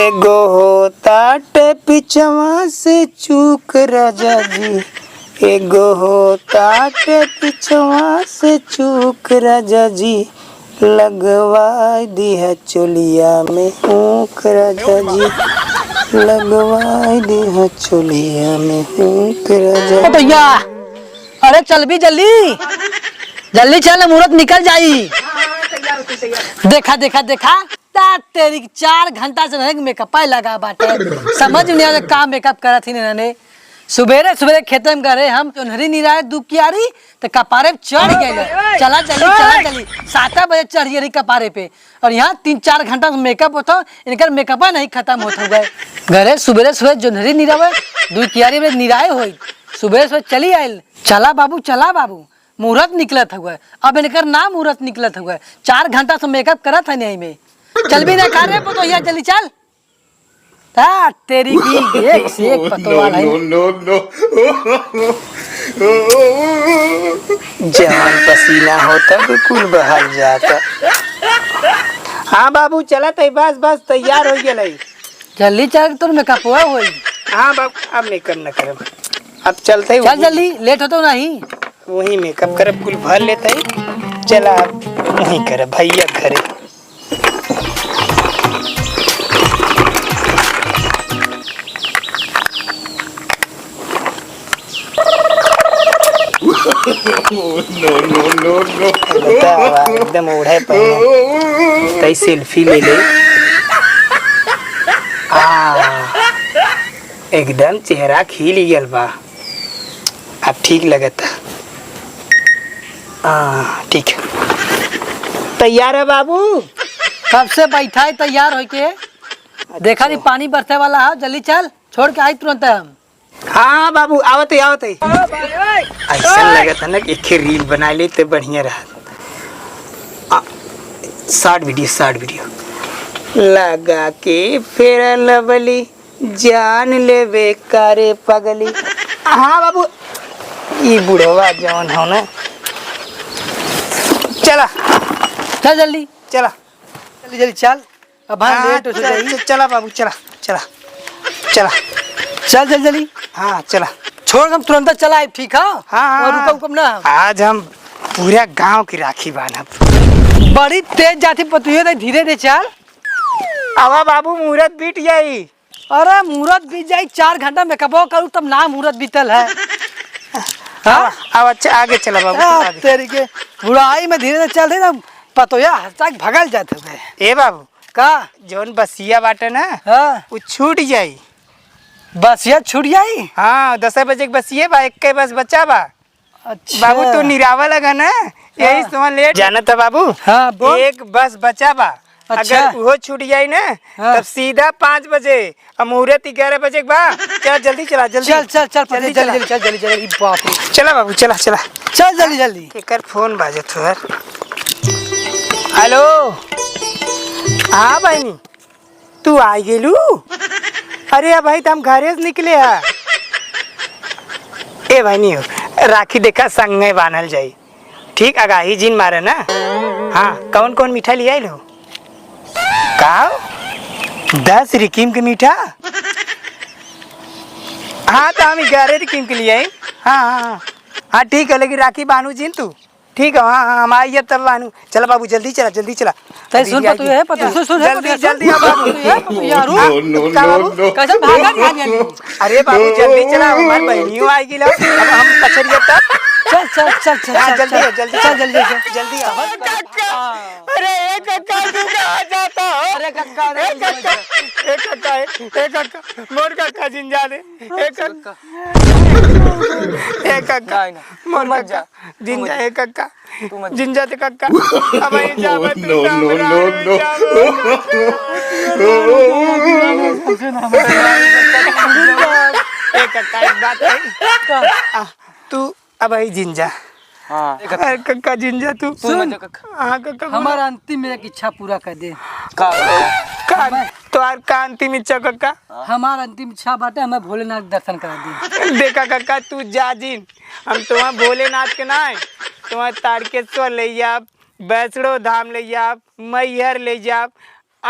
एगो होता टे पिछवा से चूक राजा जी, एगो होता टे पिछवा से चूक राजा जी, लगवा दिया चोलिया में ऊख राजा जी, लगवा दिया चोलिया में ऊख राजा भैया। अरे चल भी जल्दी जल्दी चल, मुहूर्त निकल जाई। देखा देखा देखा तेरी 4 घंटा से मेकअप लगा बाटे, समझ नहीं आ का मेकअप करा थी इन्होंने। सुबेरे सुबेरे खेत में करे हम चुनहरी निराए दुकियारी तो कपारे चढ़ गए। चला चली 7 बजे चढ़ गई कपारे पे, और यहाँ 3-4 घंटा मेकअप होता, इनका मेकअप नहीं खत्म होता हुआ घरे। सुबेरे सुबह चुनहरी निरावे दुकियारी में निराए हो, सुबह सुबह चली आयल। चला बाबू मुहूर्त निकलत हुआ, अब इनकर ना मुहूर्त निकलत हुआ। 4 घंटा से मेकअप करत है नहीं में, चल भी ना खा रहे तो यहाँ जल्दी चल। तेरी की एक से एक पतोवाल है। जवान पसीना होता बिल्कुल बहाल जाता। हाँ बाबू चला तय, बस तैयार हो गया। जल्दी चल, तुम मेकअप हुआ हो। हाँ बाबू अब मेकअप न करब, अब चलते चल जल्दी, लेट होता नहीं। वही मेकअप करब, कुल भर लेते ही। चला अब वही करे भैया घरे। नो एकदम ओढ़े पहने तई सेल्फी ले ले। एकदम चेहरा खिल गया बा, अब ठीक लगता। ठीक है, तैयार है बाबू? कब से बैठा है तैयार हो के? देखा नहीं पानी बरसे वाला है, जल्दी चल, छोड़ के आई तुरंत हम। हाँ बाबू आवत है। ऐसा लगा था ना एक रील बना ले तो बढ़िया रहा। शॉर्ट वीडियो लगा के फेर लवली जान ले बेकारे पगली। हाँ बाबू ये बुढ़वा जवान हो ना। चल जल्दी चल, अब लेट हो जाएगी। चला बाबू चला चल जल्दी। हाँ चला, छोड़ हम तुरंत चला आए। ठीक है। हाँ रुकम ना, आज हम पूरा गांव की राखी बांधब। बड़ी तेज जाती पतुए, धीरे धीरे चल। आवा बाबू मुहूर्त बीत जाई। अरे मुहूर्त बीत जाई, 4 घंटा मेकअप करूँ तब ना मुहूर्त बीतल है। आगे चला बाबू। तेरी के बुढ़ाई में धीरे धीरे चल रही ना, पतोया हस्ताक भगल जाते हुए। ए बाबू का जोन बसिया बाटे ना, वो छूट जाई। बसिया छूट जाई? हाँ 10 बजे के बसिए बा, 1 बस बचा बा। अच्छा बाबू तो निरावा लगा ना, यही समझ लेट जाना था बाबू। हाँ बोल। 1 बस बचा बा। अच्छा। अगर वो छूट जाई ना तब सीधा 5 बजे, और मुहूर्त 11 बजे के बा। चल जल्दी चला, जल्दी चल जल्दी। बाप रे, चला बाबू चला चल जल्दी। एकर फोन बाजत हो। हेलो, हाँ बहनी तू आ गेलू? अरे भाई तुम घरे से निकले है। ए बहनी हो राखी देखा संगे बांधल जाई, ठीक अगाही जिन मारे ना। हाँ कौन मिठा लिया लो? का 10 रिकीम के मीठा? हाँ तो हम 11 रिकीम के लिए। हाँ ठीक है, लेकिन राखी बानू जिन तू, ठीक है। हाँ हम आइए तब बानू। चला बाबू जल्दी चला। सुन जल्दी अरे बाबू जल्दी चला, हमारी बहनियों आएगी। अब हम कचरिया तब। जल्दी। अरे कक्का तू कहाँ जाता हो? अरे कक्का मोर कक्का जिंजा दे। मोर कक्का जिंजा कक्का जिंजा दे कक्का। अब जावा तू कक्का एक बात है, तू अब जिंजा। हाँ कक्का जिंजा तू सुन। हाँ कक्का हमारा अंतिम एक इच्छा पूरा कर दे। तो का अंतिम इच्छा कक्का? हमारा अंतिम इच्छा बाटे हमें भोलेनाथ दर्शन करा दी। देखा कक्का तू जा जिन, हम तुम्हारा भोलेनाथ के ना है, तुम्हारा तारकेश्वर ले जाब, वैष्णो धाम ले जाब, मैहर ले जाब,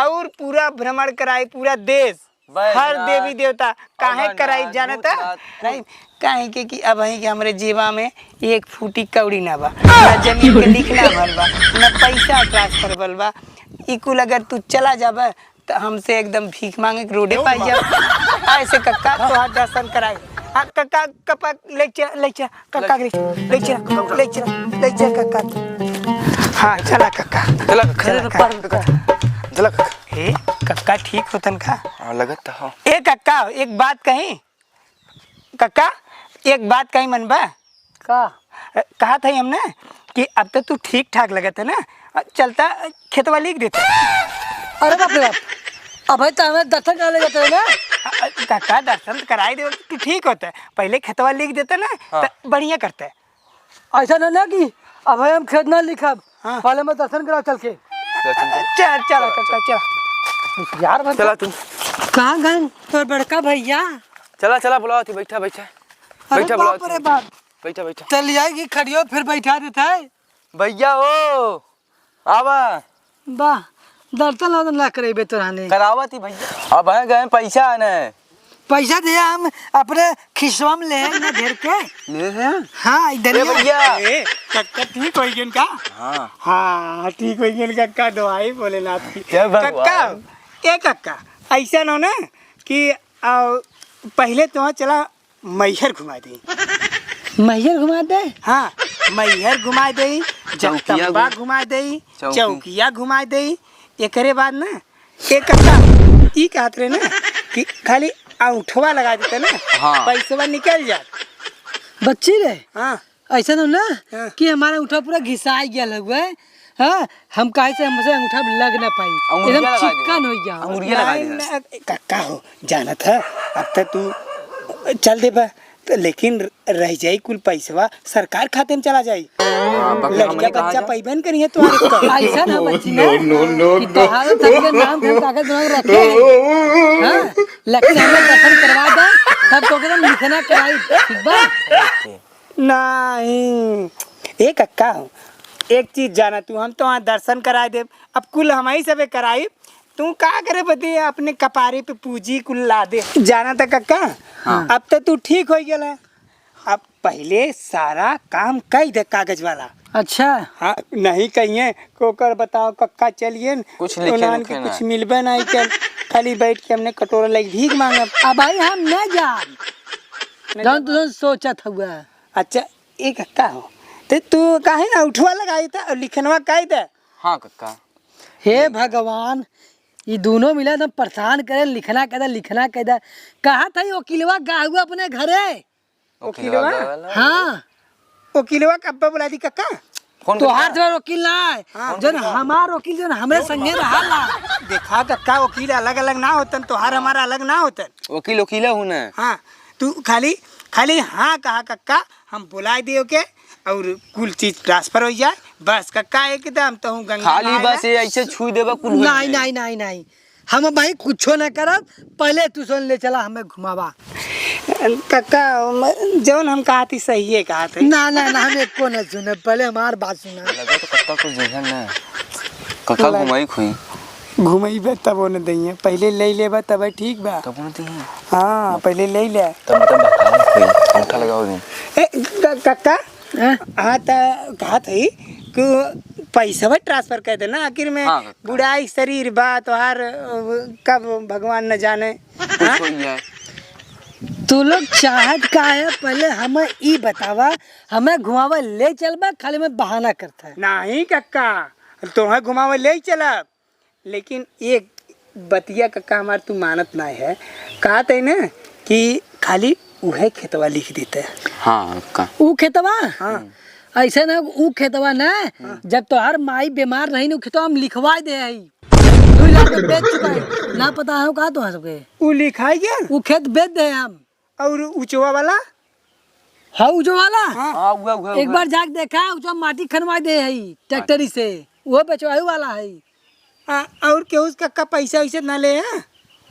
और पूरा भ्रमण कराई पूरा देश हर देवी देवता काहे कराई जानता नहीं काहे के कि अब है कि हमरे जीवा में एक फूटी कौड़ी ना बा ना जमीन के लिखना भल बा ना पैसा ट्रांसफर भल बा ई कुल अगर तू चला जाबा तो हमसे एकदम भीख मांगे के रोडे पाई जा ऐसे कक्का तोहार दर्शन कराई हाँ कक्का कपा ले चल कक्का ले चल कक्का हाँ चला कक्का चला ए कक्का ठीक होतन का लगत हो ए कक्का एक बात कही कक्का एक बात कही मन बा का कहा था हमने कि अब तो तू ठीक ठाक लगत है ना चलता खेतवा लिख देते अरे बाप रे बाप अब भाई तो हमें दर्शन कर ले जाते हैं ना कक्का दर्शन कराई दे तो ठीक होता है पहले खेतवा लिख देते ना तो बढ़िया करते ऐसा ना कि अब भाई हम खेत ना लिखब हाँ। पहले मैं दर्शन करा चल के चल चला कक्का चल यार भाई चला तू कहाँ गए तो बड़का भैया चला चला बुलाओ थी बैठा बैठा अरे बैठा बाप बुलाओ रे बाप बैठा बैठा चल आएगी खड़ियो फिर बैठा देता है भैया हो आवा वाह दर्शन वर्शन ना करेबे तो रहने करावा थी भैया अब है गए पैसा आना है पैसा दे हम अपने खिसवा में ले ना ढेर के ले हैं हाँ इधर ए ही है। भैया कक्का ठीक हो गया का हाँ हाँ ठीक हो गया कक्का दवाई भोलेनाथ की जय भगवान। कक्का ए कक्का ऐसा न हो ना कि पहले तो चला मैहर घुमा दी मैहर घुमा दे हाँ मैहर घुमा दे चौकिया जगदम्बा घुमा दे चौकी। चौकिया घुमा दे एकरे बाद ना एक कक्का ई कहत रहे ना कि खाली अंगूठवा लगा देते ना हाँ। पैसवा निकल जात बच्ची रे हाँ ऐसा ना हाँ। कि हमारा अंगूठा पूरा घिसा गया हुआ है हाँ हम काहे से हमसे अंगूठा लग ना पाई अंगूठिया एकदम लगा दे। चिकन हो गया अंगूठिया लगा नहीं, दे नहीं, कक्का हो जाना था अब तक तू चल दे बा तो लेकिन रह जाई कुल पैसवा सरकार खाते में चला जाई लड़का बच्चा पैबन करिए तुम्हारे को ऐसा ना बच्ची ना कि तोहार सबके नाम पे हम कागज बना के रखे हैं हाँ लेकिन हमें दर्शन करवा दे तब तो एकदम लिखना कराई ठीक बा नहीं ए कक्का हो एक चीज जाना तू हम तो वहाँ दर्शन करा दे अब कुल हम ही सबे कराई तू का करे बते अपने कपारे पे पूजी कुल ला दे जाना था कक्का अब तो तू ठीक हो गया अब पहले सारा काम कई दे कागज वाला अच्छा हाँ नहीं कहिए कोकर बताओ कक्का चलिए कुछ लिखे उन्हान लिखे के ना। कुछ मिलबे नहीं कर खाली बैठ के हमने कटोरा लग भीख मांगा अब भाई हम न जा जौन तू सोचत हुआ अच्छा एक कक्का हो तो तू काहे ना उठवा लगाई था और लिखनवा काहे था हाँ कक्का हे भगवान ये दोनों मिला एकदम परेशान करे लिखना कहदा कहा था ये वकीलवा गा हुआ अपने घरे वकीलवा? हाँ वकीलवा कब्बा बुला दी कक्का कौन तो कक्का? हाथ में वकील ना है जन हमार वकील जन हमरे संगे रहा देखा कक्का वकील अलग अलग ना होतन तोहार हमारा अलग ना होतन वकील वकील हूँ ना हाँ तू खाली खाली हाँ कहा कक्का हम बुला दियो के और कुल चीज ट्रांसफर हो जाए बस कक्का एकदम तो हूँ गंगा खाली नहाए बस ये ऐसे छुई देबा कुल नहीं नहीं नहीं नहीं हम भाई कुछो ना करब पहले तू सुन ले चला हमें घुमावा कक्का जौन हम कहा थी सही है कहा थे ना ना ना हम एको ना सुने पहले हमार बात सुना लगा तो कक्का कुछ जगह ना कक्का घुमाई खुई घुमैबे तब न दइए पहले ले लेबा तब ठीक बा तब बोलते हैं हाँ पहले ले ले तब बताओ खुई अंगूठा लगाओ दिन कक्का हैं? हाँ तो कहा थी कि पैसा ट्रांसफर कर देना आखिर में हाँ, कक्का। बुढ़ाई शरीर बा तोहार कब भगवान न जाने हाँ? कुछ है तू लोग चाहत का है पहले हमें ई बतावा हमें घुमावा ले चलबा खाली में बहाना करता है नहीं कक्का तुम्हें घुमावे ले चला लेकिन एक बतिया कक्का हमार तू मानत ना है कहा थे ना कि खाली उहे खेतवा लिख देते हाँ कक्का ऊ खेतवा हाँ ऐसे ना ऊ खेतवा ना जब तोहार माई बीमार रही ना ऊ खेतवा हम लिखवा दे आई 2 लाख में बेच चुका है ना पता है कहा तो सबके वो लिखाई गया ऊ खेत बेच दे हम और ऊंचवा वाला हाँ ऊ जो वाला हाँ हुआ एक बार जाके देखा ऊ जो माटी खनवा दे है ट्रैक्टरी से वो बेचवाई वाला है और केहू कक्का पैसा वैसे ना ले हैं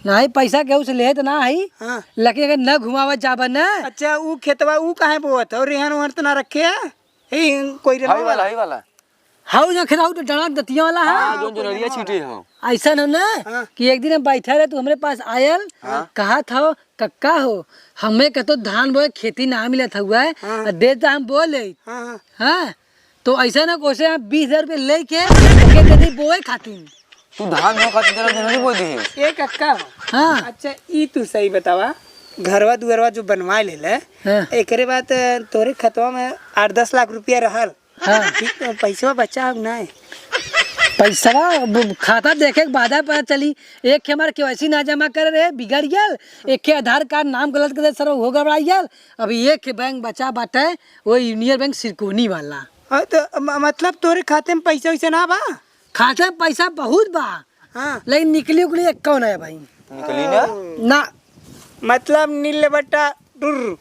नहीं पैसा केहू से ले तो ना है हाँ लेकिन अगर न घुमावा जाबा ना अच्छा वो खेतवा वो काहे बोत और रेहन वहन तो ना रखे है कोई हाई वाला हाउ जो खिलाऊ तो डरा दतिया वाला है जो नरिया छीटे हो ऐसा हो ना कि एक दिन हम बैठे रहे तो हमारे पास आयल कहा था कक्का हो हमें कतो धान बोए खेती ना मिलत हुआ है देता हम बोले हाँ तो ऐसा ना कोसे हम 20,000 रुपये लेके कभी बोए खातिर तू धान हो खातिर जरा जनरी बोल दी ए कक्का हाँ अच्छा ई तू सही बतावा घरवा दुअरवा जो बनवा ले हाँ। एकरे बाद तोरे खतवा में 8-10 लाख रुपया रहल हाँ। ठीक पैसा बचा अब ना पैसा खाता देखे के बाद पता चली एक के हमारे केवाईसी ना जमा करे रहे बिगड़ गया एक के आधार कार्ड नाम गलत कर सर हो गड़बड़ाई गया अभी एक के बैंक बचा बाटे वो यूनियन बैंक सिरकोनी वाला तो मतलब तोरे खाते में पैसा वैसा ना बा खाते में पैसा बहुत बा हाँ लेकिन निकली उकली एक कौन है भाई निकली ना ना मतलब नीले बट्टा डुर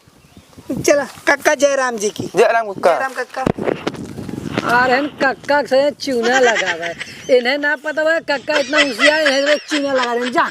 चला कक्का जयराम जी की जयराम कक्का जयराम कक्का अरे कक्का से चूना लगा हुआ है इन्हें ना पता हुआ कक्का इतना होशियार है चूना लगा रहे जा